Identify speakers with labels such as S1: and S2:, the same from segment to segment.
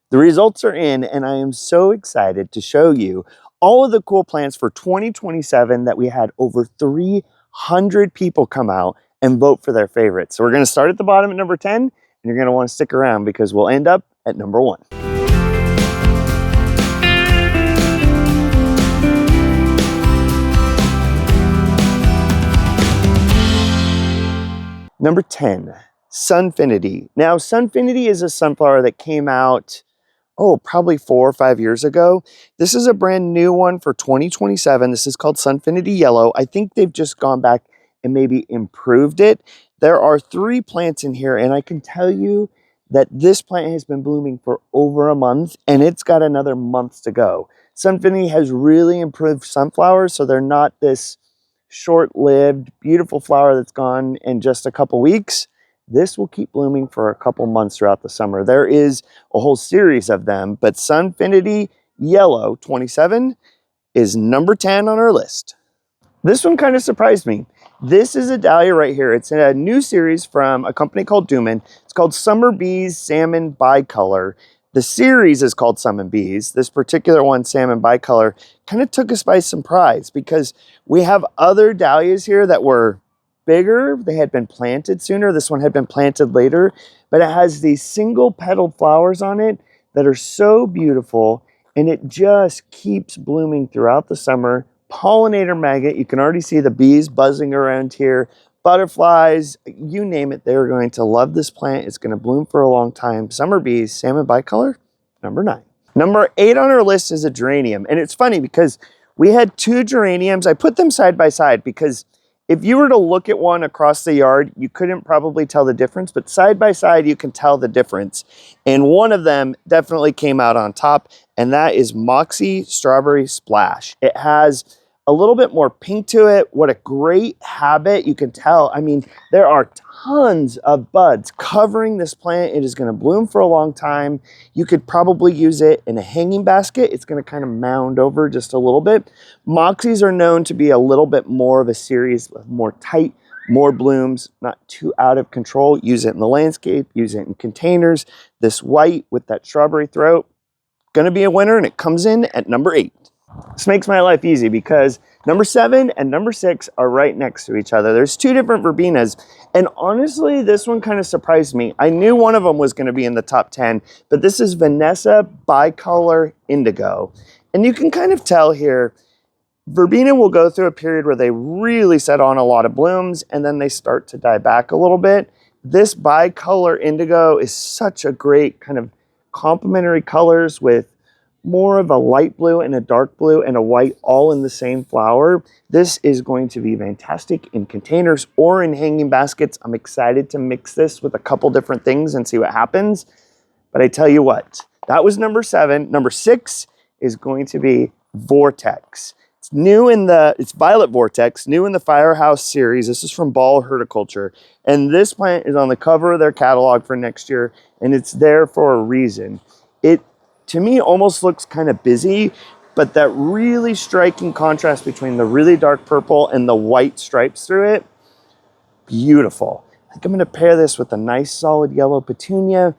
S1: The results are in, and I am so excited to show you all of the cool plants for 2027 that we had over 300 people come out and vote for their favorites. So we're going to start at the bottom at number 10, and you're going to want to stick around because we'll end up at number 1. Number 10, Sunfinity. Now, Sunfinity is a sunflower that came out, probably 4 or 5 years ago. This is a brand new one for 2027. This is called Sunfinity Yellow. I think they've just gone back and maybe improved it. There are 3 plants in here, and I can tell you that this plant has been blooming for over a month, and it's got another month to go. Sunfinity has really improved sunflowers, so they're not this short-lived, beautiful flower that's gone in just a couple weeks. This will keep blooming for a couple months throughout the summer. There is a whole series of them, but Sunfinity Yellow 27 is number 10 on our list. This one kind of surprised me. This is a dahlia right here. It's a new series from a company called Bauman. It's called Summer Bees Salmon Bicolor. The series is called Salmon Bees. This particular one, Salmon Bicolor, kind of took us by surprise because we have other dahlias here that were bigger. They had been planted sooner. This one had been planted later, but it has these single petaled flowers on it that are so beautiful, and it just keeps blooming throughout the summer. Pollinator magnet, you can already see the bees buzzing around here. Butterflies, you name it, they're going to love this plant. It's going to bloom for a long time. Summer Bees, Salmon Bicolor, number 9. Number 8 on our list is a geranium. And it's funny because we had 2 geraniums. I put them side by side because if you were to look at one across the yard, you couldn't probably tell the difference, but side by side, you can tell the difference. And one of them definitely came out on top, and that is Moxie Strawberry Splash. It has a little bit more pink to it. What a great habit. You can tell, I mean, there are tons of buds covering this plant. It is going to bloom for a long time. You could probably use it in a hanging basket. It's going to kind of mound over just a little bit. Moxies are known to be a little bit more of a series, more tight, more blooms, not too out of control. Use it in the landscape, use it in containers. This white with that strawberry throat, going to be a winner, and it comes in at number 8. This makes my life easy because number 7 and number 6 are right next to each other. There's 2 different verbenas, and honestly, this one kind of surprised me. I knew one of them was going to be in the top 10, but this is Vanessa Bicolor Indigo. And you can kind of tell here, verbena will go through a period where they really set on a lot of blooms, and then they start to die back a little bit. This Bicolor Indigo is such a great kind of complementary colors with more of a light blue and a dark blue and a white all in the same flower. This is going to be fantastic in containers or in hanging baskets. I'm excited to mix this with a couple different things and see what happens. But I tell you what, that was number 7. Number 6 is going to be Vortex. It's new in it's Violet Vortex, new in the Firehouse series. This is from Ball Horticulture. And this plant is on the cover of their catalog for next year, and it's there for a reason. It, to me, almost looks kind of busy, but that really striking contrast between the really dark purple and the white stripes through it, beautiful. I think I'm going to pair this with a nice solid yellow petunia.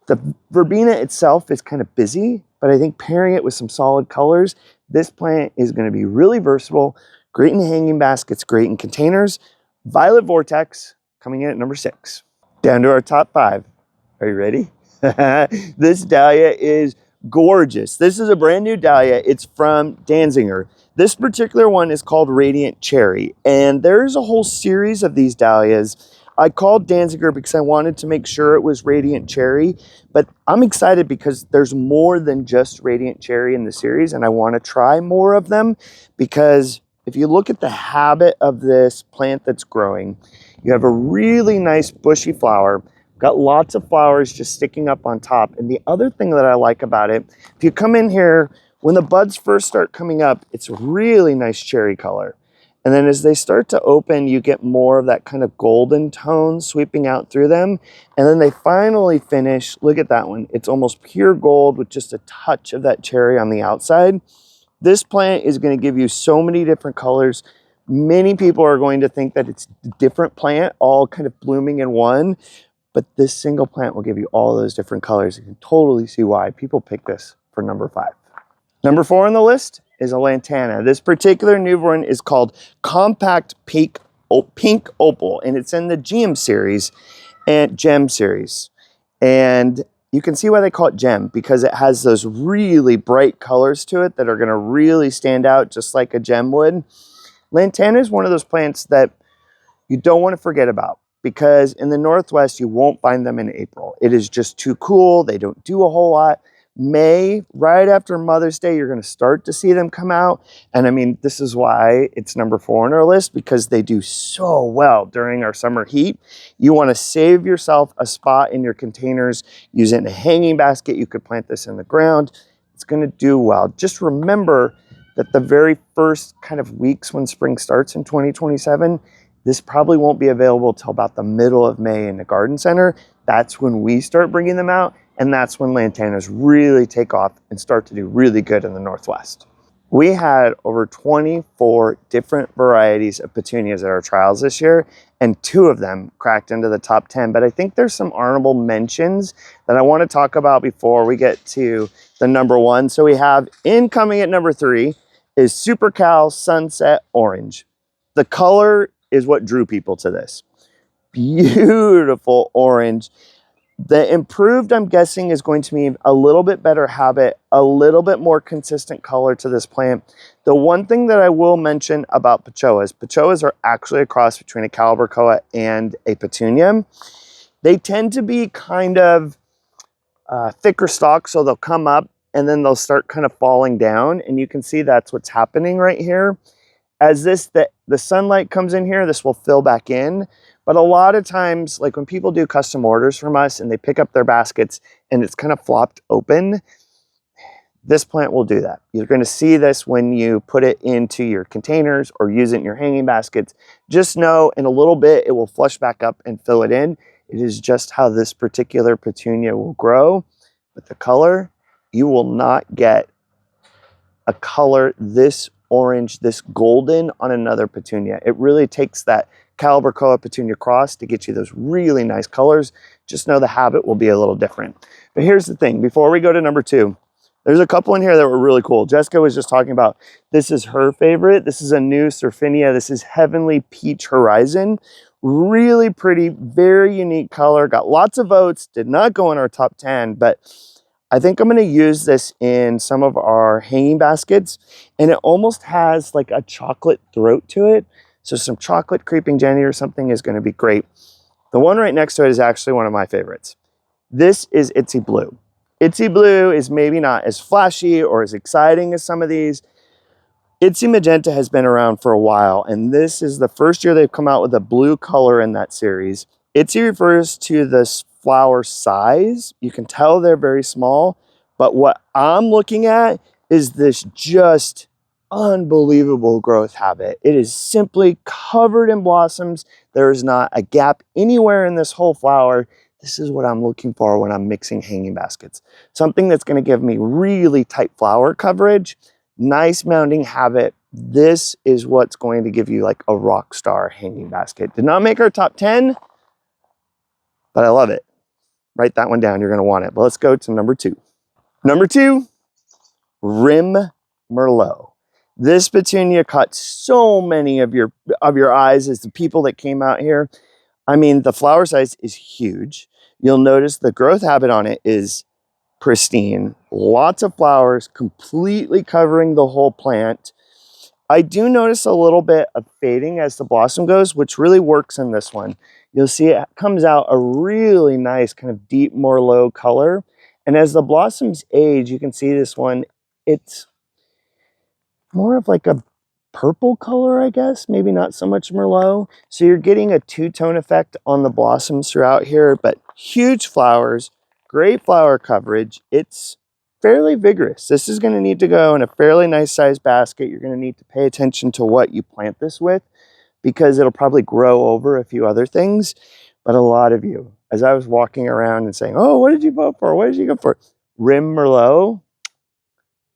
S1: The verbena itself is kind of busy, but I think pairing it with some solid colors, this plant is going to be really versatile, great in hanging baskets, great in containers. Violet Vortex coming in at number 6. Down to our top 5. Are you ready? This dahlia is gorgeous. This is a brand new dahlia. It's from Danziger. This particular one is called Radiant Cherry, and there's a whole series of these dahlias. I called Danziger because I wanted to make sure it was Radiant Cherry, but I'm excited because there's more than just Radiant Cherry in the series, and I want to try more of them because if you look at the habit of this plant that's growing, you have a really nice bushy flower. Got lots of flowers just sticking up on top. And the other thing that I like about it, if you come in here, when the buds first start coming up, it's a really nice cherry color. And then as they start to open, you get more of that kind of golden tone sweeping out through them. And then they finally finish, look at that one. It's almost pure gold with just a touch of that cherry on the outside. This plant is going to give you so many different colors. Many people are going to think that it's a different plant, all kind of blooming in one. but this single plant will give you all those different colors. You can totally see why people pick this for number 5. Number 4 on the list is a Lantana. This particular new one is called Compact Pink Opal, and it's in the Gem series. And you can see why they call it gem, because it has those really bright colors to it that are going to really stand out just like a gem would. Lantana is one of those plants that you don't want to forget about, because in the Northwest, you won't find them in April. It is just too cool. They don't do a whole lot. May, right after Mother's Day, you're going to start to see them come out. And I mean, this is why it's number 4 on our list, because they do so well during our summer heat. You want to save yourself a spot in your containers. Use it in a hanging basket. You could plant this in the ground. It's going to do well. Just remember that the very first kind of weeks when spring starts in 2027, this probably won't be available till about the middle of May in the garden center. That's when we start bringing them out, and that's when Lantanas really take off and start to do really good in the Northwest. We had over 24 different varieties of petunias at our trials this year, and 2 of them cracked into the top 10. But I think there's some honorable mentions that I want to talk about before we get to the number 1. So we have incoming at number 3 is Supercal Sunset Orange. The color is what drew people to this. Beautiful orange. The improved, I'm guessing, is going to mean a little bit better habit, a little bit more consistent color to this plant. The one thing that I will mention about Petchoas are actually a cross between a Calibrachoa and a Petunia. They tend to be kind of thicker stalks, so they'll come up and then they'll start kind of falling down, and you can see that's what's happening right here. As the sunlight comes in here, this will fill back in. But a lot of times, like when people do custom orders from us and they pick up their baskets and it's kind of flopped open, this plant will do that. You're going to see this when you put it into your containers or use it in your hanging baskets. Just know in a little bit, it will flush back up and fill it in. It is just how this particular petunia will grow. But the color, you will not get a color this orange, this golden on another petunia. It really takes that Calibrachoa Petunia cross to get you those really nice colors. Just know the habit will be a little different. But here's the thing, before we go to number 2, there's a couple in here that were really cool. Jessica was just talking about, this is her favorite. This is a new Sunfinity. This is Heavenly Peach Horizon. Really pretty, very unique color. Got lots of votes, did not go in our top 10, but I think I'm going to use this in some of our hanging baskets, and it almost has like a chocolate throat to it. So some chocolate creeping Jenny or something is going to be great. The one right next to it is actually one of my favorites. This is Itsy Blue. Itsy Blue is maybe not as flashy or as exciting as some of these. Itsy Magenta has been around for a while, and this is the first year they've come out with a blue color in that series. Itsy refers to this flower size. You can tell they're very small, but what I'm looking at is this just unbelievable growth habit. It is simply covered in blossoms. There is not a gap anywhere in this whole flower. This is what I'm looking for when I'm mixing hanging baskets. Something that's going to give me really tight flower coverage, nice mounding habit. This is what's going to give you like a rock star hanging basket. Did not make our top 10, but I love it. Write that one down. You're going to want it. But let's go to number 2. Number 2, Rim Merlot. This petunia caught so many of your eyes as the people that came out here. I mean, the flower size is huge. You'll notice the growth habit on it is pristine. Lots of flowers, completely covering the whole plant. I do notice a little bit of fading as the blossom goes, which really works in this one. You'll see it comes out a really nice kind of deep Merlot color. And as the blossoms age, you can see this one, it's more of like a purple color, I guess, maybe not so much Merlot. So you're getting a two-tone effect on the blossoms throughout here, but huge flowers, great flower coverage. It's fairly vigorous. This is going to need to go in a fairly nice sized basket. You're going to need to pay attention to what you plant this with, because it'll probably grow over a few other things. But a lot of you, as I was walking around and saying, oh, what did you vote for? What did you go for? Rim Merlot,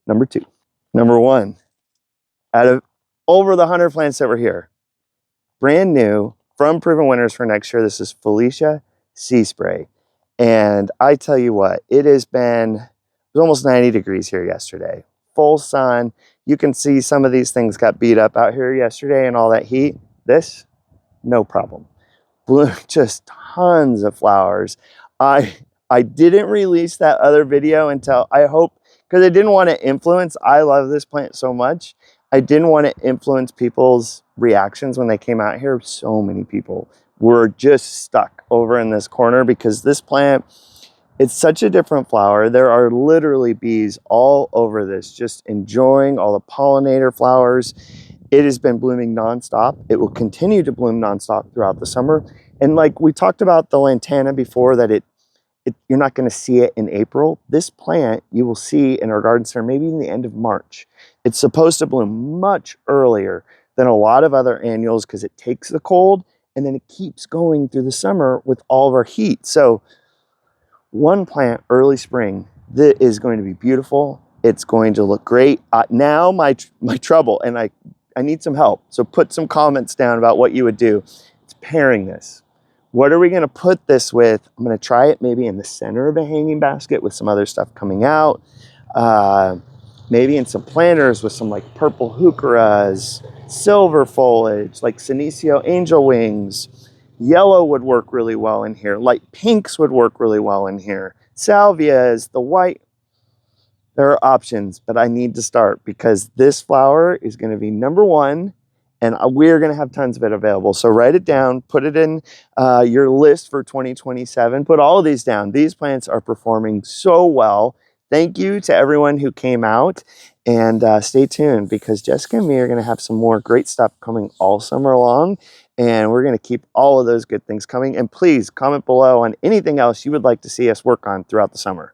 S1: number 2. Number 1, out of over the 100 plants that were here, brand new from Proven Winners for next year, this is Felicia sea spray. And I tell you what, it was almost 90 degrees here yesterday. Full sun. You can see some of these things got beat up out here yesterday and all that heat. This, no problem. Blew just tons of flowers. I didn't release that other video until, I hope, because I didn't want to influence, I love this plant so much. I didn't want to influence people's reactions when they came out here. So many people were just stuck over in this corner because this plant, it's such a different flower. There are literally bees all over this, just enjoying all the pollinator flowers. It has been blooming nonstop. It will continue to bloom nonstop throughout the summer. And like we talked about the Lantana before, that you're not going to see it in April. This plant you will see in our garden center maybe in the end of March. It's supposed to bloom much earlier than a lot of other annuals because it takes the cold and then it keeps going through the summer with all of our heat. So one plant early spring that is going to be beautiful. It's going to look great. Now my trouble, and I need some help. So put some comments down about what you would do. It's pairing this. What are we going to put this with? I'm going to try it maybe in the center of a hanging basket with some other stuff coming out. Maybe in some planters with some like purple heucheras, silver foliage, like Senecio angel wings. Yellow would work really well in here. Light pinks would work really well in here. Salvias, the white. There are options, but I need to start because this flower is going to be #1. And we're going to have tons of it available. So write it down, put it in your list for 2027. Put all of these down. These plants are performing so well. Thank you to everyone who came out. And stay tuned because Jessica and me are going to have some more great stuff coming all summer long. And we're going to keep all of those good things coming. And please comment below on anything else you would like to see us work on throughout the summer.